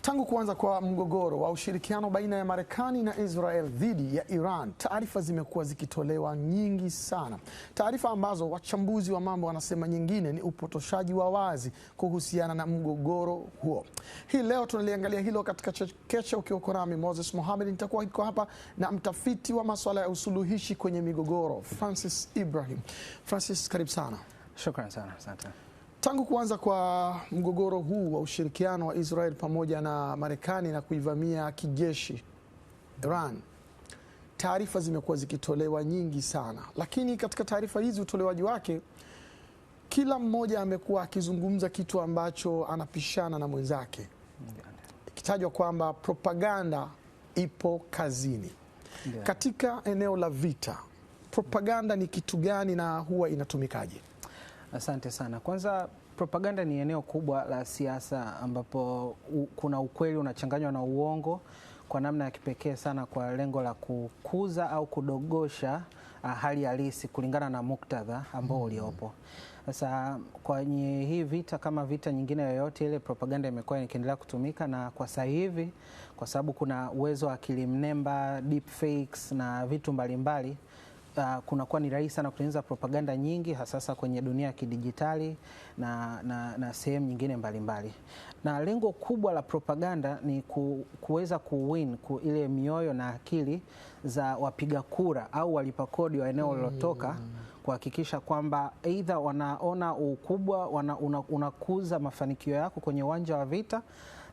Tangu kuanza kwa mgogoro wa ushirikiano baina ya Marekani na Israel dhidi ya Iran, taarifa zimekuwa zikitolewa nyingi sana. Taarifa ambazo wachambuzi wa mambo wanasema nyingine ni upotoshaji wa wazi kuhusiana na mgogoro huo. Hii leo tunaliangalia hilo katika Chekeche, ukiwa nami Moses Mohamed. Nitakuwa hapa na mtafiti wa masuala ya usuluhishi kwenye migogoro, Francis Ibrahim. Francis, karibu sana. Shukrani sana, asante. Tangu kuanza kwa mgogoro huu wa ushirikiano wa Israel pamoja na Marekani na kuivamia kijeshi Iran, taarifa zimekuwa zikitolewa nyingi sana, lakini katika taarifa hizi utolewaji wake, kila mmoja amekuwa akizungumza kitu ambacho anapishana na mwenzake, ikitajwa kwamba propaganda ipo kazini. Katika eneo la vita, propaganda ni kitu gani na huwa inatumikaje? Asante sana. Kwanza, propaganda ni eneo kubwa la siasa ambapo kuna ukweli unachanganywa na uongo kwa namna ya kipekee sana, kwa lengo la kukuza au kudogosha hali halisi kulingana na muktadha ambao uliopo. Sasa kwenye hii vita, kama vita nyingine yoyote ile, propaganda imekuwa ikiendelea kutumika, na kwa sasa hivi kwa sababu kuna uwezo wa akili mnemba, deep fakes na vitu mbalimbali, kunakuwa ni rahisi sana kutengeneza propaganda nyingi, hasa kwenye dunia ya kidijitali na sehemu nyingine mbalimbali. Na lengo kubwa la propaganda ni kuweza kuwin ile mioyo na akili za wapiga kura au walipa kodi wa eneo lilotoka, kuhakikisha kwamba aidha wanaona ukubwa, unakuza mafanikio yako kwenye uwanja wa vita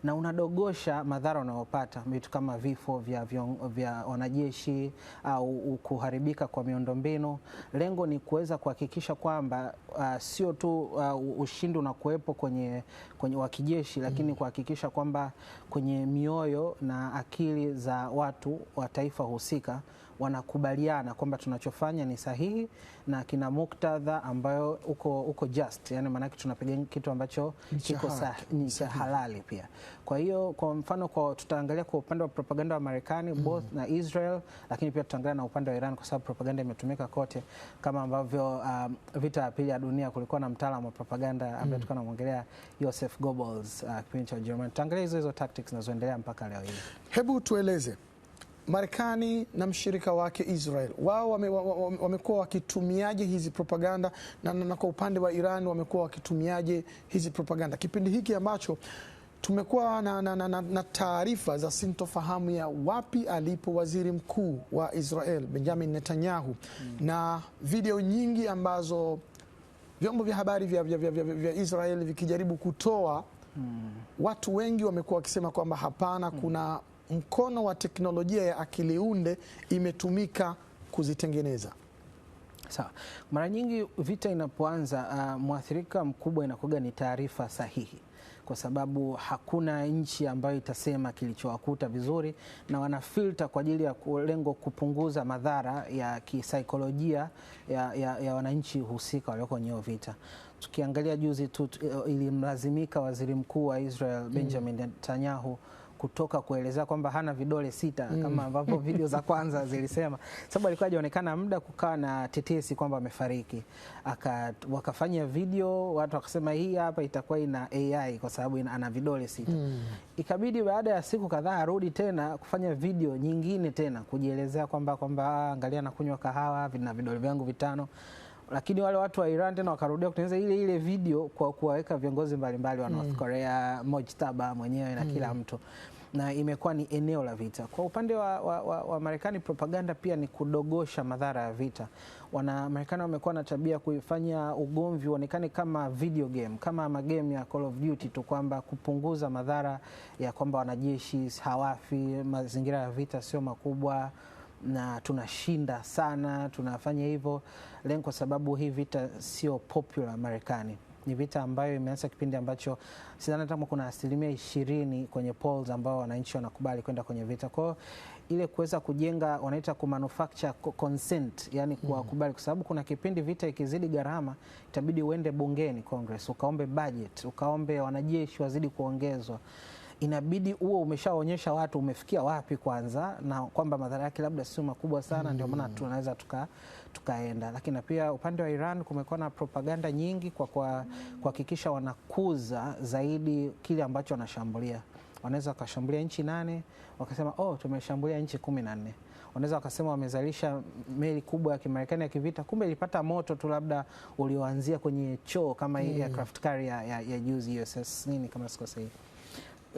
na unadogosha madhara unayopata, vitu kama vifo vya wanajeshi au kuharibika kwa miundombinu. Lengo ni kuweza kuhakikisha kwamba sio tu ushindi unakuwepo kwenye wa kijeshi, lakini kuhakikisha kwamba kwenye mioyo na akili za watu wa taifa husika wanakubaliana kwamba tunachofanya ni sahihi na kina muktadha ambayo uko just, yani maana yake tunapiga kitu ambacho kiko ni halali pia. Kwa hiyo kwa mfano, tutaangalia kwa upande wa propaganda wa Marekani both na Israel, lakini pia tutaangalia na upande wa Iran, kwa sababu propaganda imetumika kote, kama ambavyo vita ya pili ya dunia kulikuwa na mtaalamu wa propaganda ambaye tulikuwa tunamwongelea Joseph Goebbels, kipindi cha German. Tutaangalia hizo tactics zinazoendelea mpaka leo hii. Hebu tueleze, Marekani na mshirika wake Israel, wao wamekuwa wakitumiaje hizi propaganda, na kwa upande wa Iran wamekuwa wakitumiaje hizi propaganda, kipindi hiki ambacho tumekuwa na taarifa za sintofahamu ya wapi alipo waziri mkuu wa Israel Benjamin Netanyahu, na video nyingi ambazo vyombo vya habari vya Israel vikijaribu kutoa, watu wengi wamekuwa wakisema kwamba hapana, kuna mkono wa teknolojia ya akili unde imetumika kuzitengeneza. Sawa. Mara nyingi vita inapoanza, mwathirika mkubwa inakuwa ni taarifa sahihi, kwa sababu hakuna nchi ambayo itasema kilichowakuta vizuri, na wanafilter kwa ajili ya lengo kupunguza madhara ya kisaikolojia ya wananchi husika walioko kwenye vita. Tukiangalia juzi tu, ilimlazimika waziri mkuu wa Israel Benjamin Netanyahu kutoka kuelezea kwamba hana vidole 6 kama ambavyo video za kwanza zilisema, sababu alikuwa hajaonekana muda kukaa na tetesi kwamba amefariki. Wakafanya video, watu wakasema hii hapa itakuwa ina AI kwa sababu ana vidole 6. Ikabidi baada ya siku kadhaa arudi tena kufanya video nyingine tena kujielezea kwamba angalia nakunywa kahawa na vidole vyangu 5. Lakini wale watu wa Iran tena wakarudia kutengeneza ile video kwa kuwaweka viongozi mbalimbali wa North Korea, Mojtaba mwenyewe na kila mtu, na imekuwa ni eneo la vita. Kwa upande wa Marekani, propaganda pia ni kudogosha madhara ya vita. Marekani wamekuwa na tabia kuifanya ugomvi uonekane kama video game, kama magame ya Call of Duty tu, kwamba kupunguza madhara ya kwamba wanajeshi hawafi, mazingira ya vita sio makubwa na tunashinda sana, tunafanya hivyo lengo kwa sababu hii vita sio popular Marekani. Ni vita ambayo imeanza kipindi ambacho sidhani hata kuna 20% kwenye polls ambao wananchi wanakubali kwenda kwenye vita. Kwa hiyo ile kuweza kujenga, wanaita kumanufacture consent, yani kuwakubali, kwa sababu kuna kipindi vita ikizidi gharama itabidi uende bungeni Congress ukaombe budget, ukaombe wanajeshi wazidi kuongezwa. Inabidi huo umeshaonyesha watu umefikia wapi kwanza, na kwamba madhara yake labda sio makubwa sana, ndio maana tunaweza tukaenda. Lakini pia upande wa Iran kumekuwa na propaganda nyingi kwa kuhakikisha wanakuza zaidi kile ambacho wanashambulia. wanaweza wakashambulia nchi 8 wakasema tumeshambulia nchi 14. Wanaweza wakasema wamezalisha meli kubwa ya Kimarekani ya kivita, kumbe ilipata moto tu labda ulioanzia kwenye choo kama aircraft carrier ya juzi USS nini kama sikosei.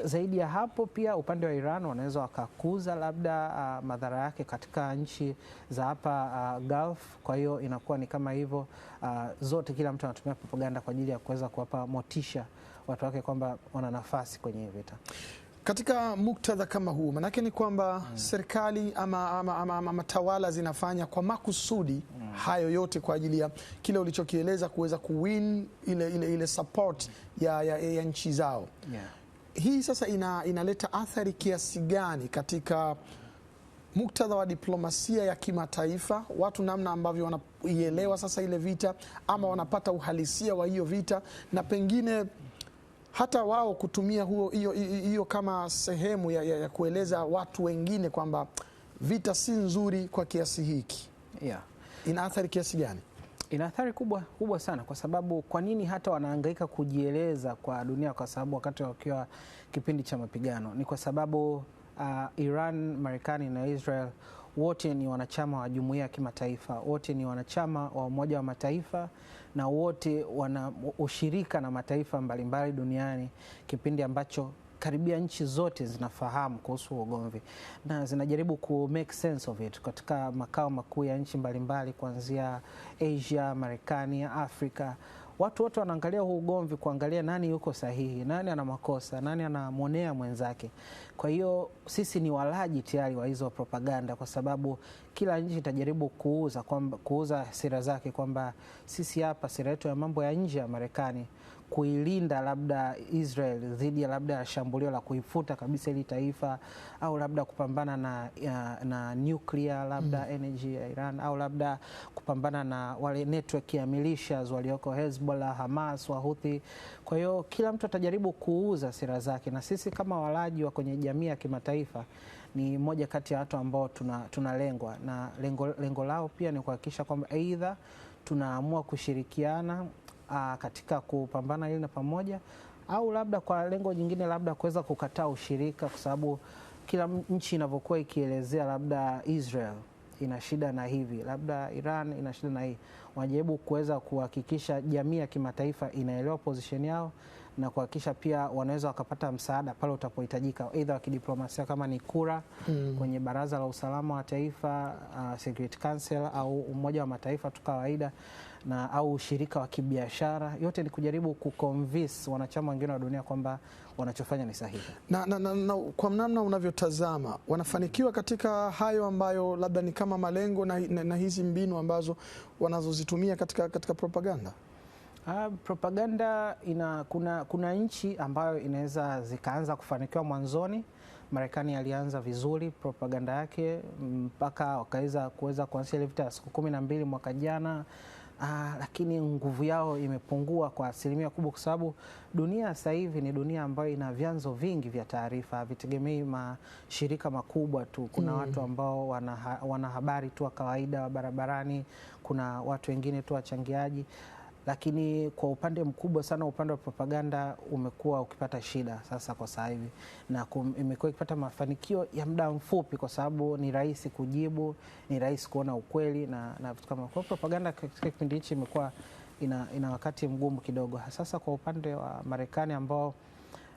Zaidi ya hapo pia upande wa Iran wanaweza wakakuza labda madhara yake katika nchi za hapa Gulf. Kwa hiyo inakuwa ni kama hivyo, zote kila mtu anatumia propaganda kwa ajili ya kuweza kuwapa motisha watu wake kwamba wana nafasi kwenye vita. Katika muktadha kama huu, manake ni kwamba serikali ama tawala zinafanya kwa makusudi hayo yote kwa ajili ya kile ulichokieleza, kuweza kuwin ile support ya nchi zao. Hii sasa inaleta athari kiasi gani katika muktadha wa diplomasia ya kimataifa, watu namna ambavyo wanaielewa sasa ile vita ama wanapata uhalisia wa hiyo vita, na pengine hata wao kutumia hiyo kama sehemu ya kueleza watu wengine kwamba vita si nzuri kwa kiasi hiki. Ina athari kiasi gani? Ina athari kubwa sana, kwa sababu kwa nini hata wanahangaika kujieleza kwa dunia? Kwa sababu wakati wakiwa kipindi cha mapigano ni kwa sababu Iran, Marekani na Israel wote ni wanachama wa jumuiya ya kimataifa, wote ni wanachama wa Umoja wa Mataifa, na wote wana ushirika na mataifa mbalimbali duniani, kipindi ambacho karibia nchi zote zinafahamu kuhusu ugomvi na zinajaribu ku make sense of it katika makao makuu ya nchi mbalimbali kuanzia Asia, Marekani, Afrika. Watu wote wanaangalia huu ugomvi kuangalia nani yuko sahihi, nani ana makosa, nani anamwonea mwenzake. Kwa hiyo sisi ni walaji tayari wa hizo propaganda, kwa sababu kila nchi itajaribu kuuza sera zake kwamba sisi hapa sera yetu ya mambo ya nje ya Marekani kuilinda labda Israel dhidi ya labda shambulio la kuifuta kabisa ili taifa, au labda kupambana na nuclear labda energy ya Iran, au labda kupambana na wale network ya militias walioko Hezbollah, Hamas, Wahuthi. Kwa hiyo kila mtu atajaribu kuuza sera zake, na sisi kama walaji wa kwenye jamii ya kimataifa ni moja kati ya watu ambao tunalengwa, na lengo lao pia ni kuhakikisha kwamba aidha tunaamua kushirikiana katika kupambana hili na pamoja, au labda kwa lengo jingine labda kuweza kukataa ushirika, kwa sababu kila nchi inavyokuwa ikielezea labda Israel ina shida na hivi, labda Iran ina shida na hii, wanajaribu kuweza kuhakikisha jamii ya kimataifa inaelewa position yao na kuhakikisha pia wanaweza wakapata msaada pale utapohitajika, aidha wa kidiplomasia kama ni kura kwenye Baraza la Usalama wa Taifa, Security Council, au Umoja wa Mataifa tu kawaida, na au ushirika wa kibiashara. Yote ni kujaribu kuconvince wanachama wengine wa dunia kwamba wanachofanya ni sahihi. Na kwa namna unavyotazama, wanafanikiwa katika hayo ambayo labda ni kama malengo na hizi mbinu ambazo wanazozitumia katika propaganda? Propaganda kuna nchi ambayo inaweza zikaanza kufanikiwa mwanzoni. Marekani alianza vizuri propaganda yake mpaka wakaweza kuanzisha ile vita ya siku 12 mwaka jana. Lakini nguvu yao imepungua kwa asilimia kubwa, kwa sababu dunia sasa hivi ni dunia ambayo ina vyanzo vingi vya taarifa, vitegemei mashirika makubwa tu. Kuna watu ambao wana habari tu wa kawaida wa barabarani, kuna watu wengine tu wachangiaji, lakini kwa upande mkubwa sana upande wa propaganda umekuwa ukipata shida sasa kwa sasa hivi, na imekuwa ikipata mafanikio ya muda mfupi kwa sababu ni rahisi kujibu, ni rahisi kuona ukweli na vitu kama. Kwa propaganda katika kipindi hichi imekuwa ina wakati mgumu kidogo, sasa kwa upande wa Marekani ambao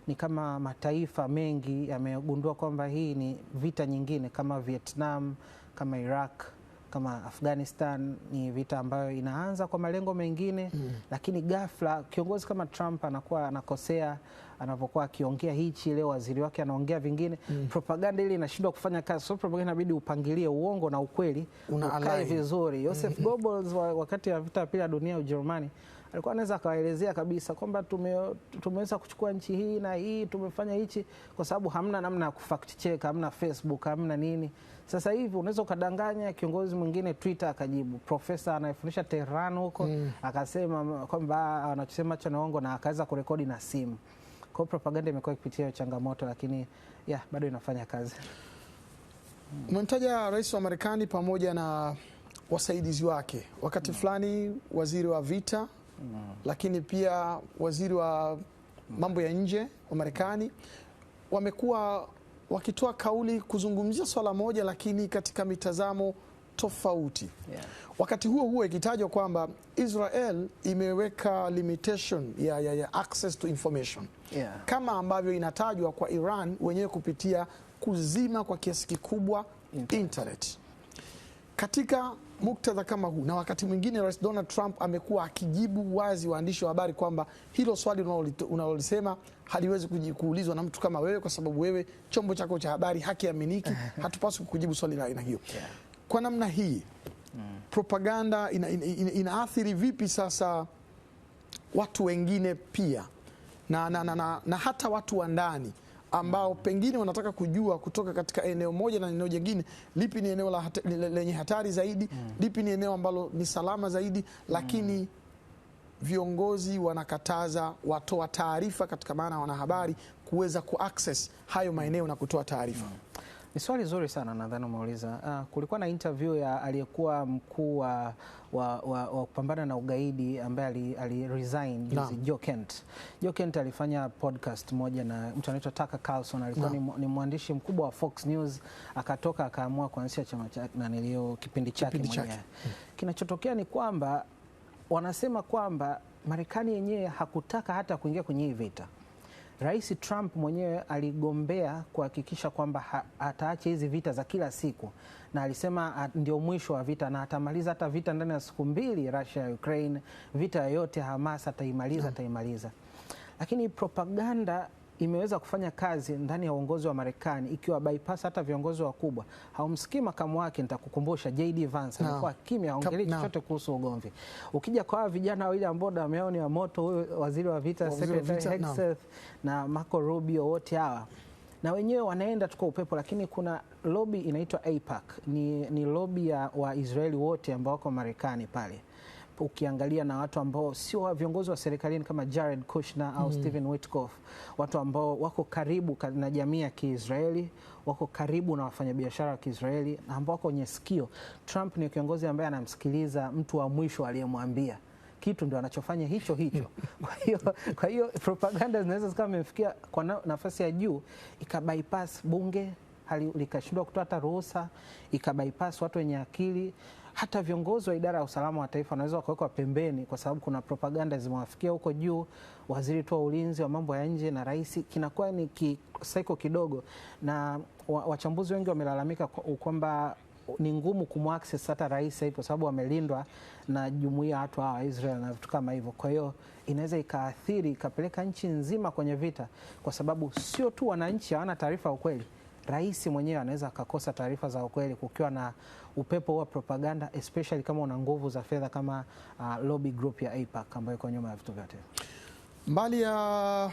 ni kama mataifa mengi yamegundua kwamba hii ni vita nyingine kama Vietnam, kama Iraq, kama Afghanistan, ni vita ambayo inaanza kwa malengo mengine, lakini ghafla kiongozi kama Trump anakuwa anakosea anapokuwa akiongea hichi, leo waziri wake anaongea vingine, propaganda ile inashindwa kufanya kazi. So propaganda inabidi upangilie uongo na ukweli ukae vizuri. Joseph Goebbels wakati wa vita ya pili ya dunia Ujerumani alikuwa anaweza akawaelezea kabisa kwamba tumeweza kuchukua nchi hii na hii, tumefanya hichi, kwa sababu hamna namna ya kufact check, hamna Facebook, hamna nini. Sasa hivi unaweza ukadanganya kiongozi mwingine Twitter akajibu, profesa anayefundisha Tehran huko akasema kwamba anachosema cha uongo na akaweza kurekodi na simu. Kwa propaganda imekuwa ikipitia changamoto, lakini bado inafanya kazi. Umemtaja rais wa Marekani pamoja na wasaidizi wake, wakati fulani waziri wa vita, lakini pia waziri wa mambo ya nje wa Marekani. wamekuwa wakitoa kauli kuzungumzia swala moja, lakini katika mitazamo tofauti. Wakati huo huo ikitajwa kwamba Israel imeweka limitation ya access to information, kama ambavyo inatajwa kwa Iran wenyewe kupitia kuzima kwa kiasi kikubwa internet. Katika muktadha kama huu, na wakati mwingine Rais Donald Trump amekuwa akijibu wazi waandishi wa habari kwamba hilo swali unalolisema haliwezi kuulizwa na mtu kama wewe, kwa sababu wewe chombo chako cha habari hakiaminiki, hatupaswi kujibu swali la aina hiyo. Kwa namna hii propaganda inaathiri vipi sasa watu wengine pia na hata watu wa ndani ambao pengine wanataka kujua kutoka katika eneo moja na eneo jingine, lipi ni eneo lenye hatari zaidi, lipi ni eneo ambalo ni salama zaidi, lakini viongozi wanakataza watoa taarifa, katika maana wanahabari, kuweza kuaccess hayo maeneo na kutoa taarifa. Ni swali zuri sana, nadhani umeuliza. Kulikuwa na interview ya aliyekuwa mkuu wa kupambana na ugaidi ambaye aliresign juzi, Joe Kent. Joe Kent alifanya podcast moja na mtu anaitwa Tucker Carlson, alikuwa ni mwandishi mkubwa wa Fox News, akatoka akaamua kuanzisha chama chake na nilio kipindi chake mwenyewe. Kinachotokea ni kwamba wanasema kwamba Marekani yenyewe hakutaka hata kuingia kwenye hii vita. Rais Trump mwenyewe aligombea kuhakikisha kwamba ataacha hizi vita za kila siku, na alisema ndio mwisho wa vita na atamaliza hata vita ndani ya siku 2, Russia Ukraine, vita yote Hamas ataimaliza. Lakini propaganda imeweza kufanya kazi ndani ya uongozi wa Marekani, ikiwa bypass hata viongozi wakubwa. Haumsikii makamu wake, nitakukumbusha, JD Vance alikuwa kimya, haongelei chochote kuhusu ugomvi. Ukija kwa vijana wawili ambao damu yao ni ya moto, huyo waziri wa vita Secretary Hegseth na Marco Rubio, wote hawa na wenyewe wanaenda tu kwa upepo. Lakini kuna lobby inaitwa AIPAC, ni lobby ya Waisraeli wote ambao wako Marekani pale. Ukiangalia na watu ambao sio viongozi wa serikalini kama Jared Kushner au Stephen Witkoff, watu ambao wako karibu na jamii ya Kiisraeli, wako karibu na wafanyabiashara wa Kiisraeli, na ambao wako kwenye sikio. Trump ni kiongozi ambaye anamsikiliza mtu wa mwisho aliyemwambia kitu, ndio anachofanya hicho. Kwa hiyo propaganda zinaweza zikawa imefikia kwa nafasi ya juu, ikabypass bunge, likashindwa kutoa hata ruhusa, ikabypass watu wenye akili. Hata viongozi wa idara ya usalama wa taifa wanaweza wakawekwa pembeni kwa sababu kuna propaganda zimewafikia huko juu. Waziri tu wa ulinzi wa mambo ya nje na rais, kinakuwa ni kisaiko kidogo, na wachambuzi wengi wamelalamika kwamba ni ngumu kumaccess hata rais hivi, kwa sababu wamelindwa na jumuiya ya watu wa Israel na vitu kama hivyo. Kwa hiyo inaweza ikaathiri, ikapeleka nchi nzima kwenye vita, kwa sababu sio tu wananchi hawana taarifa ya ukweli, rais mwenyewe anaweza akakosa taarifa za ukweli kukiwa na upepo wa propaganda, especially kama una nguvu za fedha kama lobby group ya AIPAC ambayo iko nyuma ya vitu vyote. Mbali ya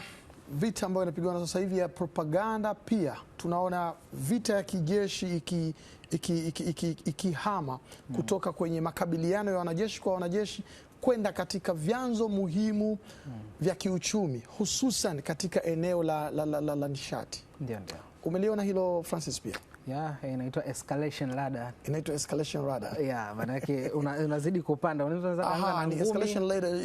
vita ambayo inapigwa sasa hivi ya propaganda, pia tunaona vita ya kijeshi ikihama kutoka kwenye makabiliano ya wanajeshi kwa wanajeshi kwenda katika vyanzo muhimu vya kiuchumi, hususan katika eneo la nishati. Ndio. Umeliona hilo Francis pia? Inaitwa escalation ladder. Inaitwa escalation ladder. Maana yake unazidi kupanda. Unaweza kuanza na ngumi. Escalation ladder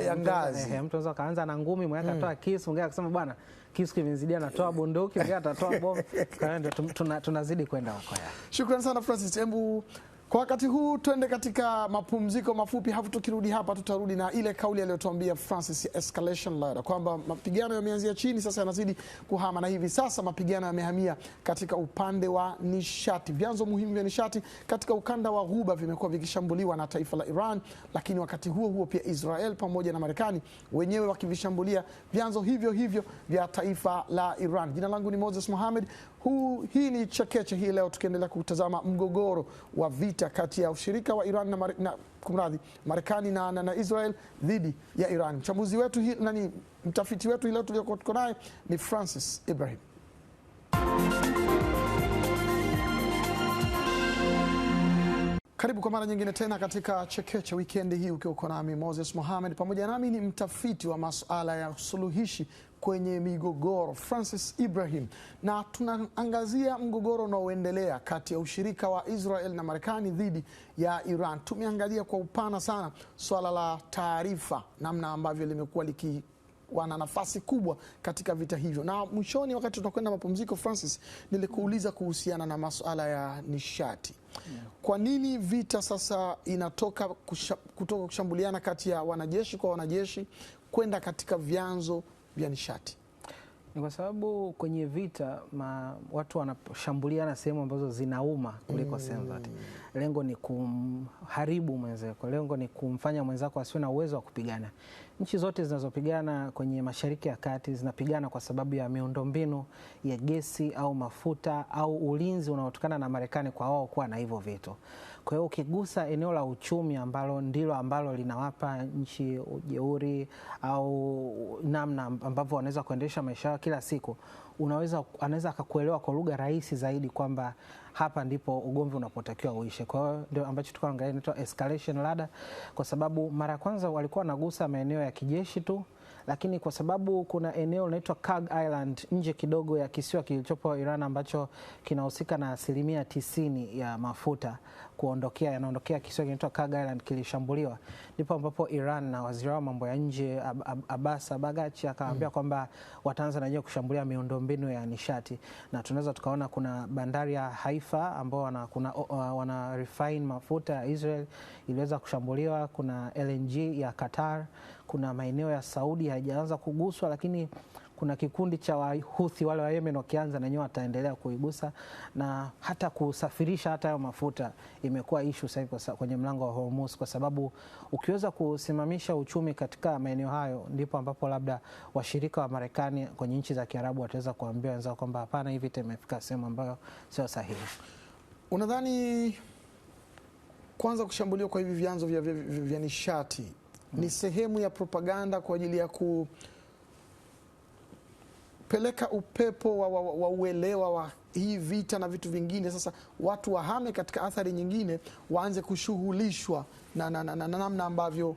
ya ngazi. Mtu anaweza kaanza na ngumi, mwingine akatoa kisu, mwingine akasema bwana, kisu kimezidia, natoa bunduki, mwingine atatoa bomu. Kwa hiyo tunazidi kwenda huko. Shukrani sana Francis. Hebu kwa wakati huu twende katika mapumziko mafupi, hafu tukirudi hapa tutarudi na ile kauli aliyotuambia Francis ya escalation ladder, kwamba mapigano yameanzia chini, sasa yanazidi kuhama, na hivi sasa mapigano yamehamia katika upande wa nishati. Vyanzo muhimu vya nishati katika ukanda wa Ghuba vimekuwa vikishambuliwa na taifa la Iran, lakini wakati huo huo pia Israel pamoja na Marekani wenyewe wakivishambulia vyanzo hivyo vya taifa la Iran. Jina langu ni Moses Mohamed. Hii ni Chekeche hii leo, tukiendelea kutazama mgogoro wa vita kati ya ushirika wa Iran na Marekani na Israel dhidi ya Iran. Mchambuzi wetu mtafiti wetu hii leo tuliokuwa naye ni Francis Ibrahim. Karibu kwa mara nyingine tena katika Chekeche weekend hii, ukiwa uko nami Moses Mohamed, pamoja nami ni mtafiti wa masuala ya suluhishi kwenye migogoro Francis Ibrahim, na tunaangazia mgogoro unaoendelea kati ya ushirika wa Israel na Marekani dhidi ya Iran. Tumeangalia kwa upana sana swala la taarifa, namna ambavyo limekuwa wana nafasi kubwa katika vita hivyo. Na mwishoni, wakati tunakwenda mapumziko, Francis, nilikuuliza kuhusiana na masuala ya nishati. Kwa nini vita sasa inatoka kutoka kushambuliana kati ya wanajeshi kwa wanajeshi kwenda katika vyanzo vya nishati? Ni kwa sababu kwenye vita watu wanashambuliana sehemu ambazo zinauma kuliko sehemu zote. Lengo ni kumharibu mwenzako, lengo ni kumfanya mwenzako asiwe na uwezo wa kupigana. Nchi zote zinazopigana kwenye Mashariki ya Kati zinapigana kwa sababu ya miundombinu ya gesi au mafuta au ulinzi unaotokana na Marekani kwa wao kuwa na hivyo vitu. Kwa hiyo ukigusa eneo la uchumi ambalo linawapa nchi ujeuri au namna ambavyo wanaweza kuendesha maisha yao kila siku, anaweza akakuelewa kwa lugha rahisi zaidi kwamba hapa ndipo ugomvi unapotakiwa uishe. Kwa hiyo ndio ambacho tulikuwa tunaangalia inaitwa escalation ladder, kwa sababu mara kwanza walikuwa wanagusa maeneo ya kijeshi tu, lakini kwa sababu kuna eneo linaloitwa Kag Island nje kidogo ya kisiwa kilichopo Iran ambacho kinahusika na 90% ya mafuta yanaondokea kisiwa kinaitwa Kag Island kilishambuliwa, ndipo ambapo Iran na waziri wa mambo ya nje Abbas Araghchi akaambia kwamba wataanza na wenyewe kushambulia miundombinu ya nishati, na tunaweza tukaona kuna bandari ya Haifa ambao wana refine mafuta ya Israel iliweza kushambuliwa, kuna LNG ya Qatar, kuna maeneo ya Saudi haijaanza kuguswa, lakini kuna kikundi cha Wahuthi wale wa Yemen wakianza na wenyewe wataendelea kuigusa, na hata kusafirisha hata hayo mafuta imekuwa issue sasa kwenye mlango wa Hormuz, kwa sababu ukiweza kusimamisha uchumi katika maeneo hayo ndipo ambapo labda washirika wa Marekani kwenye nchi za Kiarabu wataweza kuambia wenzao kwamba hapana, hivi imefika sehemu ambayo sio sahihi. Unadhani kwanza kushambuliwa kwa hivi vyanzo vya nishati ni sehemu ya propaganda kwa ajili ya kupeleka upepo wa uelewa wa hii vita na vitu vingine, sasa watu wahame katika athari nyingine, waanze kushughulishwa na namna ambavyo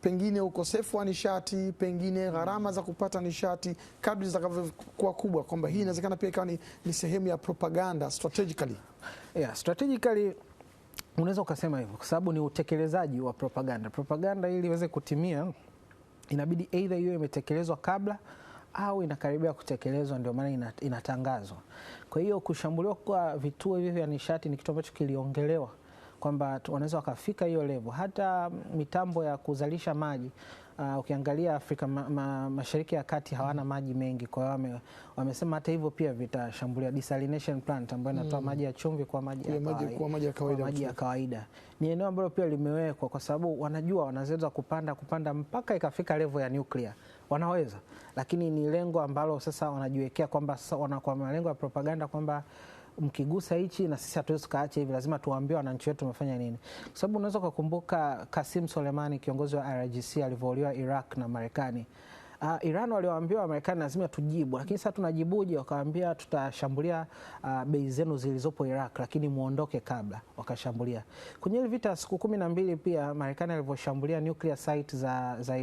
pengine ukosefu wa nishati, pengine gharama za kupata nishati kadri zitakavyokuwa kubwa, kwamba hii inawezekana pia ikawa ni sehemu ya propaganda strategically? Yeah, strategically unaweza ukasema hivyo, kwa sababu ni utekelezaji wa propaganda. Propaganda ili iweze kutimia inabidi either hiyo imetekelezwa kabla au inakaribia kutekelezwa, ndio maana inatangazwa. Kwa hiyo kushambuliwa kwa vituo hivi vya nishati ni kitu ambacho kiliongelewa kwamba wanaweza wakafika hiyo level. Hata mitambo ya kuzalisha maji, ukiangalia Afrika Mashariki ya Kati hawana maji mengi, kwa hiyo wamesema hata hivyo pia vitashambulia desalination plant ambayo inatoa maji ya chumvi kwa maji ya kawaida. Ni eneo ambalo pia limewekwa kwa sababu wanajua wanaweza kupanda mpaka ikafika level ya nuclear. Wanaweza, lakini ni lengo ambalo sasa wanajiwekea kwamba kwa malengo ya propaganda kwamba mkigusa hichi na sisi hatuwezi kaacha hivi, lazima tuwaambie wananchi wetu wamefanya nini. Kwa sababu unaweza kukumbuka Qasim Soleimani, kiongozi wa IRGC, alivyouliwa Iraq na Marekani. Iran waliwaambia Marekani lazima tujibu, lakini sasa tunajibuje? Wakaambia tutashambulia bei zenu zilizopo Iraq, lakini muondoke kabla. Wakashambulia. Kwenye ile vita siku 12 pia Marekani alivyoshambulia nuclear site za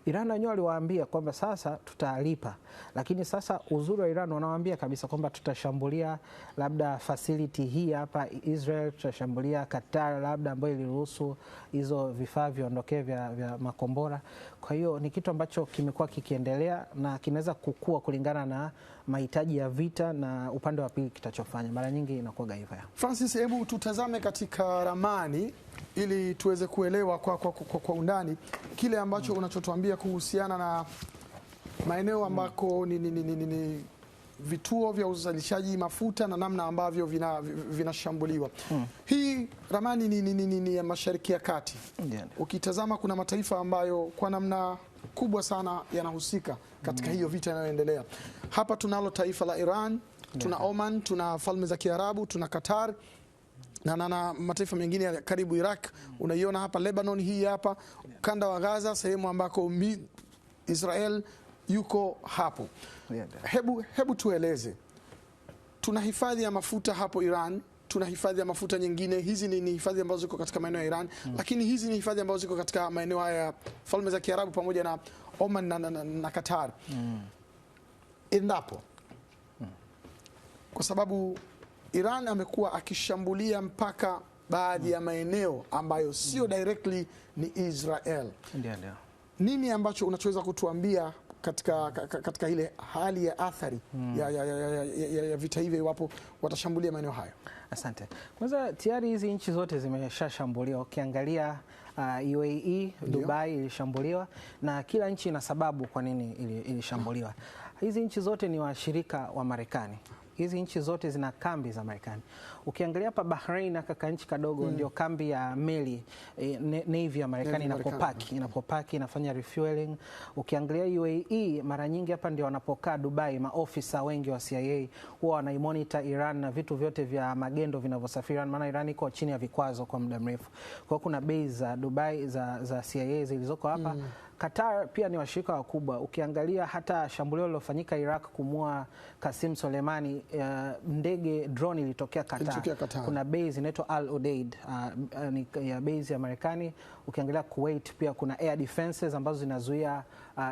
Iran wenyewe waliwaambia kwamba sasa tutalipa, lakini sasa uzuri wa Iran wanawaambia kabisa kwamba tutashambulia labda facility hii hapa Israel, tutashambulia Qatar labda ambayo iliruhusu hizo vifaa viondokee vya makombora. Kwa hiyo ni kitu ambacho kimekuwa kikiendelea na kinaweza kukua kulingana na mahitaji ya vita na upande wa pili kitachofanya. Mara nyingi inakuwa hivyo. Francis, hebu tutazame katika ramani ili tuweze kuelewa kwa undani kile ambacho unachotuambia kuhusiana na maeneo ambako ni vituo vya uzalishaji mafuta na namna ambavyo vinashambuliwa. Hii ramani ni ya Mashariki ya Kati. Ukitazama kuna mataifa ambayo kwa namna kubwa sana yanahusika katika hiyo vita inayoendelea. Hapa tunalo taifa la Iran, tuna Oman, tuna Falme za Kiarabu, tuna Qatar na mataifa mengine ya karibu Iraq. Unaiona hapa Lebanon, hii hapa ukanda wa Gaza, sehemu ambako Israel yuko hapo. Hebu tueleze, tuna hifadhi ya mafuta hapo Iran, tuna hifadhi ya mafuta nyingine. Hizi ni hifadhi ambazo ziko katika maeneo ya Iran, lakini hizi ni hifadhi ambazo ziko katika maeneo haya ya Falme za Kiarabu pamoja na Oman na Qatar. Endapo kwa sababu Iran amekuwa akishambulia mpaka baadhi ya maeneo ambayo sio directly ni Israel. Nini ambacho unachoweza kutuambia katika ile hali ya athari ya vita hivi iwapo watashambulia maeneo hayo? Asante. Kwanza tayari hizi nchi zote zimeshashambuliwa. Ukiangalia UAE, Dubai ilishambuliwa, na kila nchi ina sababu kwa nini ilishambuliwa. Hizi nchi zote ni washirika wa Marekani. Hizi nchi zote zina kambi za Marekani. Ukiangalia hapa Bahrain, kaka nchi kadogo, ndio kambi ya meli Navy ya Marekani inapopaki inafanya refueling. Ukiangalia UAE, mara nyingi hapa ndio wanapokaa Dubai, maofisa wengi wa CIA huwa wanaimonitor Iran na vitu vyote vya magendo vinavyosafiri, maana Iran iko chini ya vikwazo kwa muda mrefu. Kwa hiyo kuna base za Dubai za CIA zilizoko hapa. Qatar pia ni washirika wakubwa. Ukiangalia hata shambulio lilofanyika Iraq kumua Qasim Soleimani, ndege drone ilitokea Qatar. Kuna base inaitwa Al Udeid, ni ya base ya Marekani. Ukiangalia Kuwait pia kuna air defenses ambazo zinazuia,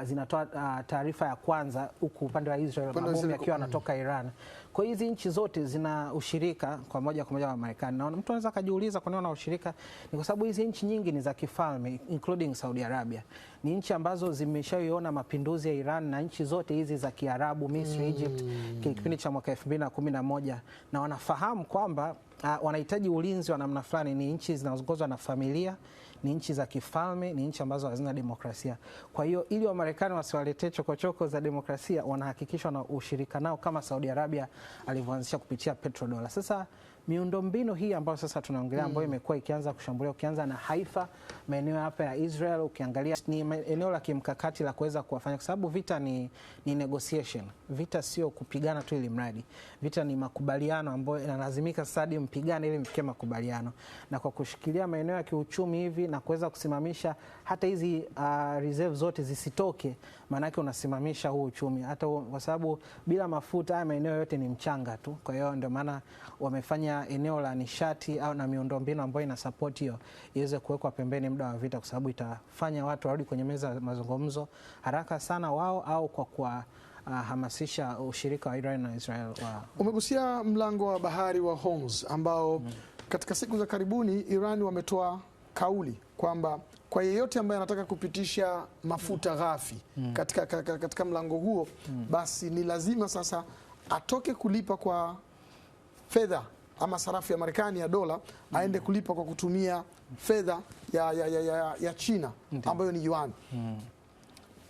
zinatoa taarifa ya kwanza huku upande wa Israel mabomu yakiwa yanatoka Iran. Kwa hizi nchi zote zina ushirika kwa moja wa Marekani. Na mtu anaweza kujiuliza kwa nini wana ushirika? Ni kwa sababu hizi nchi nyingi ni za kifalme, including Saudi Arabia. Ni nchi ambazo zimeshaona mapinduzi ya Iran, na nchi zote hizi za Kiarabu, Misri, Egypt, kipindi cha mwaka 2011, na wanafahamu kwamba wanahitaji ulinzi wa namna fulani. Ni nchi zinazoongozwa na familia, ni nchi za kifalme, ni nchi ambazo hazina demokrasia. Kwa hiyo ili wa Marekani wasiwaletee chokochoko za demokrasia, wanahakikishwa na ushirika nao kama Saudi Arabia alivyoanzisha kupitia petrodollar. Sasa miundombinu hii ambayo sasa tunaongelea, ambayo imekuwa ikianza kushambulia, ukianza na Haifa, maeneo hapa ya Israel, ukiangalia ni eneo la kimkakati la kuweza kuwafanya, kwa sababu vita ni negotiation. Vita sio kupigana tu ili mradi. Vita ni makubaliano ambayo inalazimika sasa hadi mpigane ili mfikie makubaliano. Na kwa kushikilia maeneo ya kiuchumi hivi na kuweza kusimamisha hata hizi reserve zote zisitoke, maana yake unasimamisha huu uchumi. Hata kwa sababu bila mafuta haya maeneo yote ni mchanga tu. Kwa hiyo ndio maana wamefanya eneo la nishati au na miundombinu ambayo ina support hiyo iweze kuwekwa pembeni muda wa vita, kwa sababu itafanya watu warudi kwenye meza ya mazungumzo haraka sana wao, au kwa hamasisha ushirika wa Iran na Israel. Umegusia mlango wa bahari wa Hormuz ambao katika siku za karibuni Iran wametoa kauli kwamba kwa yeyote ambaye anataka kupitisha mafuta ghafi katika mlango huo, basi ni lazima sasa atoke kulipa kwa fedha ama sarafu ya Marekani ya dola, aende kulipa kwa kutumia fedha ya China ambayo ni yuan.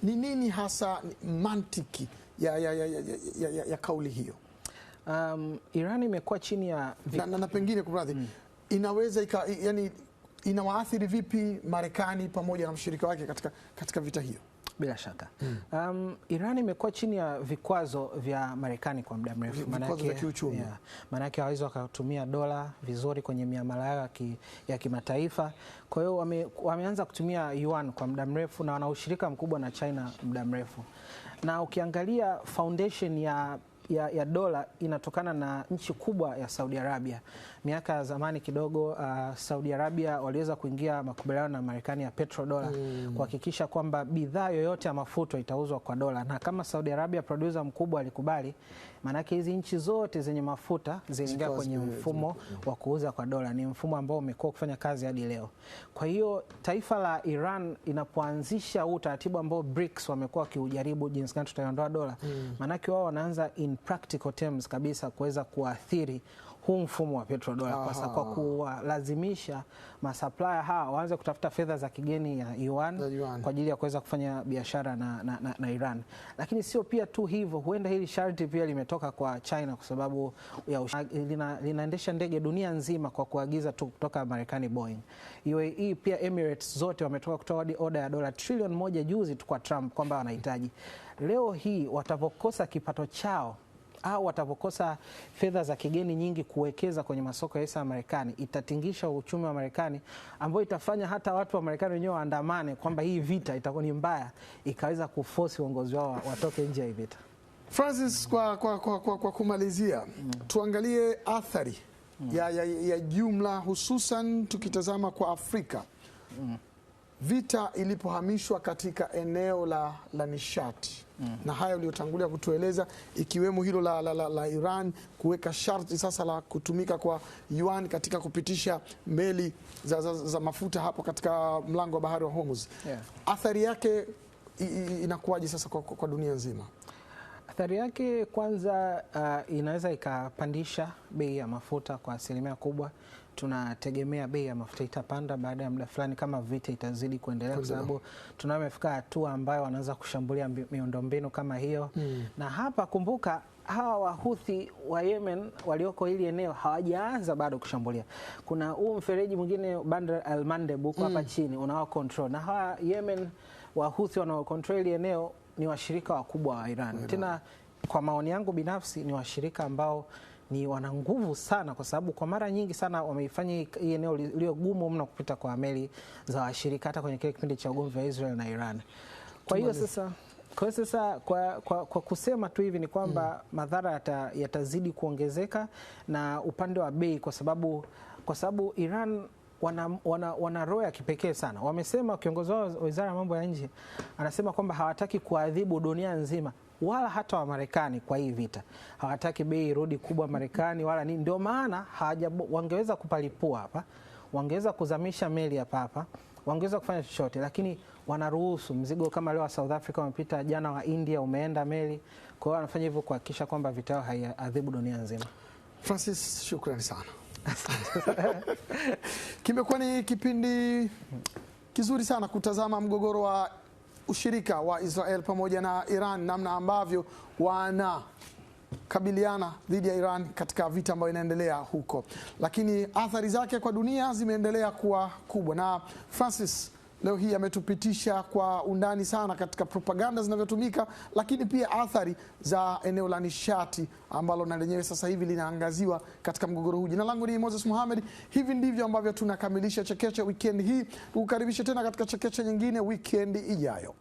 Ni nini hasa mantiki ya kauli hiyo? Iran imekuwa chini ya na pengine kumradhi, inaweza yani inawaathiri vipi Marekani pamoja na mshirika wake katika vita hiyo? Bila shaka. Iran imekuwa chini ya vikwazo vya Marekani kwa muda mrefu. Vikwazo vya kiuchumi. Maana yake hawezi wakatumia dola vizuri kwenye miamala yao ya kimataifa. Kwa hiyo wameanza kutumia yuan kwa muda mrefu, na wana ushirika mkubwa na China muda mrefu. Na ukiangalia foundation ya dola inatokana na nchi kubwa ya Saudi Arabia. Miaka ya zamani kidogo, Saudi Arabia waliweza kuingia makubaliano na Marekani ya petrodollar kuhakikisha kwamba bidhaa yoyote ya mafuta itauzwa kwa dola, na kama Saudi Arabia producer mkubwa alikubali, maanake hizi nchi zote zenye mafuta ziliingia kwenye mfumo wa kuuza kwa dola. Ni mfumo ambao umekuwa kufanya kazi hadi leo. Kwa hiyo taifa la Iran inapoanzisha huu utaratibu ambao BRICS wamekuwa wakiujaribu jinsi gani tutaiondoa dola, maanake wao wanaanza in practical terms kabisa kuweza kuathiri huu mfumo wa petrodollar kwa kuwalazimisha masupplier hawa waanze kutafuta fedha za kigeni ya yuan kwa ajili ya kuweza kufanya biashara na Iran. Lakini sio pia tu hivyo, huenda hili sharti pia limetoka kwa China, kwa sababu linaendesha ndege dunia nzima kwa kuagiza tu kutoka Marekani Boeing. UAE pia Emirates zote wametoka kutoa oda ya dola trilioni 1 juzi tu kwa Trump kwamba wanahitaji. Leo hii watavokosa kipato chao au watavokosa fedha za kigeni nyingi kuwekeza kwenye masoko ya hisa ya Marekani, itatingisha uchumi wa Marekani, ambayo itafanya hata watu wa Marekani wenyewe waandamane kwamba hii vita itakuwa ni mbaya, ikaweza kuforce uongozi wao watoke nje ya vita. Francis, kwa kumalizia, tuangalie athari ya jumla, hususan tukitazama kwa Afrika. Vita ilipohamishwa katika eneo la nishati na haya uliotangulia kutueleza, ikiwemo hilo la Iran kuweka sharti sasa la kutumika kwa yuan katika kupitisha meli za mafuta hapo katika mlango wa bahari wa Hormuz. Athari yake inakuwaje sasa kwa dunia nzima? Athari yake kwanza, inaweza ikapandisha bei ya mafuta kwa asilimia kubwa. Tunategemea bei ya mafuta itapanda baada ya muda fulani kama vita itazidi kuendelea, kwa sababu tunamefika hatua ambayo wanaanza kushambulia miundombinu kama hiyo. Na hapa kumbuka, hawa Wahuthi wa Yemen walioko hili eneo hawajaanza bado kushambulia. Kuna huu mfereji mwingine Bab al-Mandeb huko hapa chini unao control, na hawa Yemen Wahuthi wanao control hili eneo ni washirika wakubwa wa Iran. Tena kwa maoni yangu binafsi ni washirika ambao ni wana nguvu sana, kwa sababu kwa mara nyingi sana wameifanya hii eneo lio gumu mno kupita kwa meli za washirika, hata kwenye kile kipindi cha ugomvi wa Israel na Iran. Kwa hiyo sasa kwa kusema tu hivi ni kwamba madhara yatazidi kuongezeka na upande wa bei, kwa sababu Iran wana roho ya kipekee sana. Wamesema, kiongozi wao Wizara ya Mambo ya Nje anasema kwamba hawataki kuadhibu dunia nzima wala hata wa Marekani kwa hii vita. Hawataki bei irudi kubwa Marekani wala nini. Ndio maana wangeweza kupalipua hapa, wangeweza kuzamisha meli hapa, wangeweza kufanya chochote, lakini wanaruhusu mzigo. Kama leo wa South Africa umepita, jana wa India umeenda meli. Kwa hiyo wanafanya hivyo kuhakikisha kwamba vita yao haiadhibu dunia nzima. Francis, shukrani sana. Kimekuwa ni kipindi kizuri sana kutazama mgogoro wa ushirika wa Israel pamoja na Iran, namna ambavyo wanakabiliana dhidi ya Iran katika vita ambayo inaendelea huko, lakini athari zake kwa dunia zimeendelea kuwa kubwa. Na Francis leo hii ametupitisha kwa undani sana katika propaganda zinavyotumika, lakini pia athari za eneo la nishati ambalo na lenyewe sasa hivi linaangaziwa katika mgogoro huu. Jina langu ni Moses Mohamed. Hivi ndivyo ambavyo tunakamilisha Chekeche weekend hii. Tukukaribishe tena katika Chekeche nyingine weekend ijayo.